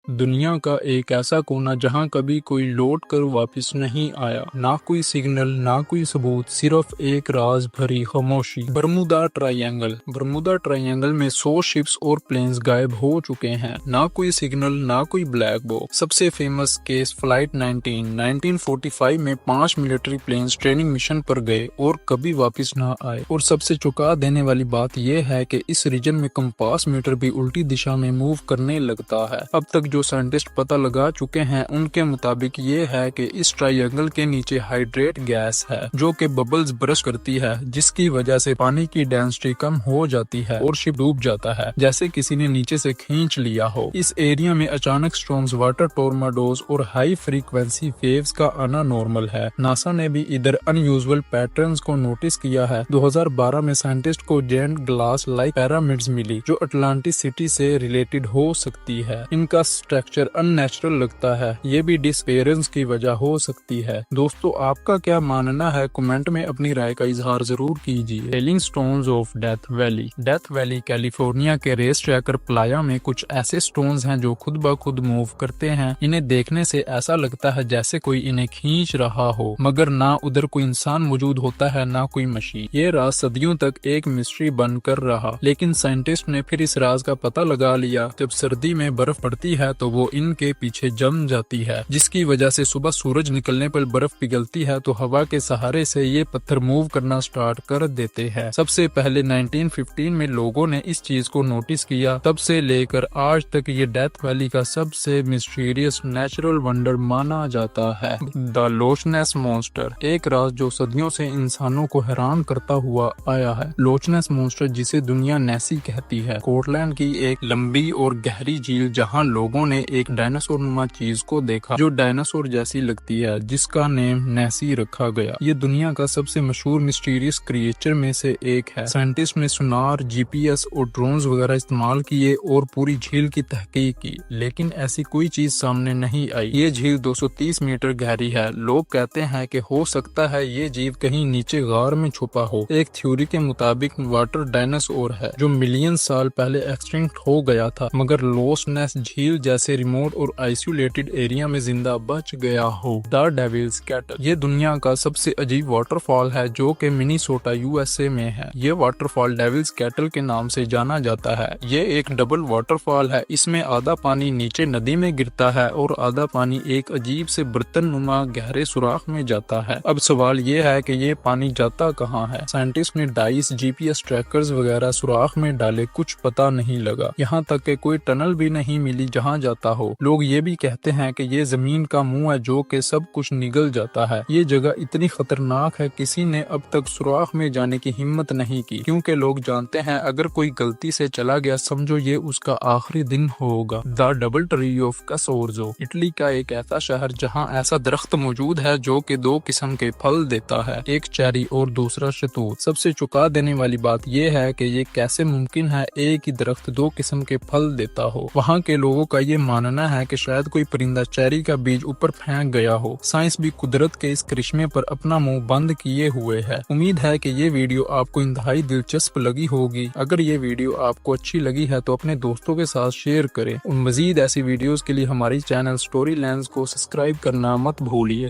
دنیا کا ایک ایسا کونا جہاں کبھی کوئی لوٹ کر واپس نہیں آیا، نہ کوئی سگنل، نہ کوئی ثبوت، صرف ایک راز بھری خاموشی۔ Bermuda triangle. برمودا ٹرائینگل میں 100 شپس اور پلینز غائب ہو چکے ہیں، نہ کوئی سگنل، نہ کوئی بلیک باکس۔ سب سے فیمس کیس فلائٹ 1945 میں 5 ملٹری پلینز ٹریننگ مشن پر گئے اور کبھی واپس نہ آئے۔ اور سب سے چونکا دینے والی بات یہ ہے کہ اس ریجن میں کمپاس میٹر بھی الٹی دشا میں موو کرنے لگتا ہے۔ اب تک جو سائنٹسٹ پتہ لگا چکے ہیں ان کے مطابق یہ ہے کہ اس ٹرائینگل کے نیچے ہائیڈریٹ گیس ہے جو کہ ببلز برس کرتی ہے، جس کی وجہ سے پانی کی ڈینسٹی کم ہو جاتی ہے اور شپ ڈوب جاتا ہے جیسے کسی نے نیچے سے کھینچ لیا ہو۔ اس ایریا میں اچانک سٹارمز، واٹر ٹورناڈوز اور ہائی فریکوینسی ویوز کا آنا نارمل ہے۔ ناسا نے بھی ادھر ان یوزول پیٹرنز کو نوٹس کیا ہے۔ 2012 میں سائنٹسٹ کو جینٹ گلاس لائک پیرامڈز ملی جو اٹلانٹس سٹی سے ریلیٹڈ ہو سکتی ہے۔ ان کا اسٹرکچر ان نیچرل لگتا ہے، یہ بھی ڈسپیئرنس کی وجہ ہو سکتی ہے۔ دوستو، آپ کا کیا ماننا ہے؟ کمنٹ میں اپنی رائے کا اظہار ضرور کیجیے۔ Telling stones of death valley. Death valley California کے ریس ٹریکر پلایا میں کچھ ایسے سٹونز ہیں جو خود بخود موو کرتے ہیں۔ انہیں دیکھنے سے ایسا لگتا ہے جیسے کوئی انہیں کھینچ رہا ہو، مگر نہ ادھر کوئی انسان موجود ہوتا ہے نہ کوئی مشین۔ یہ راز صدیوں تک ایک مسٹری بن کر رہا، لیکن سائنٹسٹ نے پھر اس راز کا پتہ لگا لیا۔ جب سردی میں برف پڑتی ہے تو وہ ان کے پیچھے جم جاتی ہے، جس کی وجہ سے صبح سورج نکلنے پر برف پگھلتی ہے تو ہوا کے سہارے سے یہ پتھر موو کرنا سٹارٹ کر دیتے ہیں۔ سب سے پہلے 1915 میں لوگوں نے اس چیز کو نوٹس کیا، تب سے لے کر آج تک یہ ڈیتھ ویلی کا سب سے مسٹیریس نیچرل ونڈر مانا جاتا ہے۔ دا لوچ نیس مونسٹر، ایک راز جو صدیوں سے انسانوں کو حیران کرتا ہوا آیا ہے۔ لوچ نیس مونسٹر، جسے دنیا نیسی کہتی ہے، اسکاٹ لینڈ کی ایک لمبی اور گہری جھیل جہاں لوگوں نے ایک ڈائناسور نما چیز کو دیکھا جو ڈائناسور جیسی لگتی ہے، جس کا نیم نیسی رکھا گیا۔ یہ دنیا کا سب سے مشہور مسٹیریس کریچر میں سے ایک ہے۔ سائنٹسٹ نے سونار، جی پی ایس اور ڈرونز وغیرہ استعمال کیے اور پوری جھیل کی تحقیق کی، لیکن ایسی کوئی چیز سامنے نہیں آئی۔ یہ جھیل 230 میٹر گہری ہے۔ لوگ کہتے ہیں کہ ہو سکتا ہے یہ جیو کہیں نیچے غار میں چھپا ہو۔ ایک تھیوری کے مطابق واٹر ڈائناسور ہے جو ملین سال پہلے ایکسٹنکٹ ہو گیا تھا، مگر لوچ نیس جھیل جیسے ریموٹ اور آئسولیٹڈ ایریا میں زندہ بچ گیا ہو۔ دا ڈیولز کیٹل، یہ دنیا کا سب سے عجیب واٹر فال ہے جو کہ منیسوٹا USA میں ہے۔ یہ واٹر فال ڈیولز کیٹل کے نام سے جانا جاتا ہے۔ یہ ایک ڈبل واٹر فال ہے، اس میں آدھا پانی نیچے ندی میں گرتا ہے اور آدھا پانی ایک عجیب سے برتن نما گہرے سوراخ میں جاتا ہے۔ اب سوال یہ ہے کہ یہ پانی جاتا کہاں ہے؟ سائنٹسٹ نے ڈائس، GPS ٹریکرز وغیرہ سوراخ میں ڈالے، کچھ پتہ نہیں لگا، یہاں تک کہ کوئی ٹنل بھی نہیں ملی جہاں جاتا ہو۔ لوگ یہ بھی کہتے ہیں کہ یہ زمین کا منہ ہے جو کہ سب کچھ نگل جاتا ہے۔ یہ جگہ اتنی خطرناک ہے کسی نے اب تک سوراخ میں جانے کی ہمت نہیں کی، کیونکہ لوگ جانتے ہیں اگر کوئی غلطی سے چلا گیا سمجھو یہ اس کا آخری دن ہوگا۔ The double tree of Casorzo, Italy کا ایک ایسا شہر جہاں ایسا درخت موجود ہے جو کہ 2 قسم کے پھل دیتا ہے، ایک چیری اور دوسرا شتوت۔ سب سے چونکا دینے والی بات یہ ہے کہ یہ کیسے ممکن ہے ایک ہی درخت 2 قسم کے پھل دیتا ہو۔ وہاں کے لوگوں کا یہ ماننا ہے کہ شاید کوئی پرندہ چیری کا بیج اوپر پھینک گیا ہو۔ سائنس بھی قدرت کے اس کرشمے پر اپنا منہ بند کیے ہوئے ہے۔ امید ہے کہ یہ ویڈیو آپ کو انتہائی دلچسپ لگی ہوگی۔ اگر یہ ویڈیو آپ کو اچھی لگی ہے تو اپنے دوستوں کے ساتھ شیئر کریں اور مزید ایسی ویڈیوز کے لیے ہماری چینل سٹوری لینز کو سبسکرائب کرنا مت بھولیے۔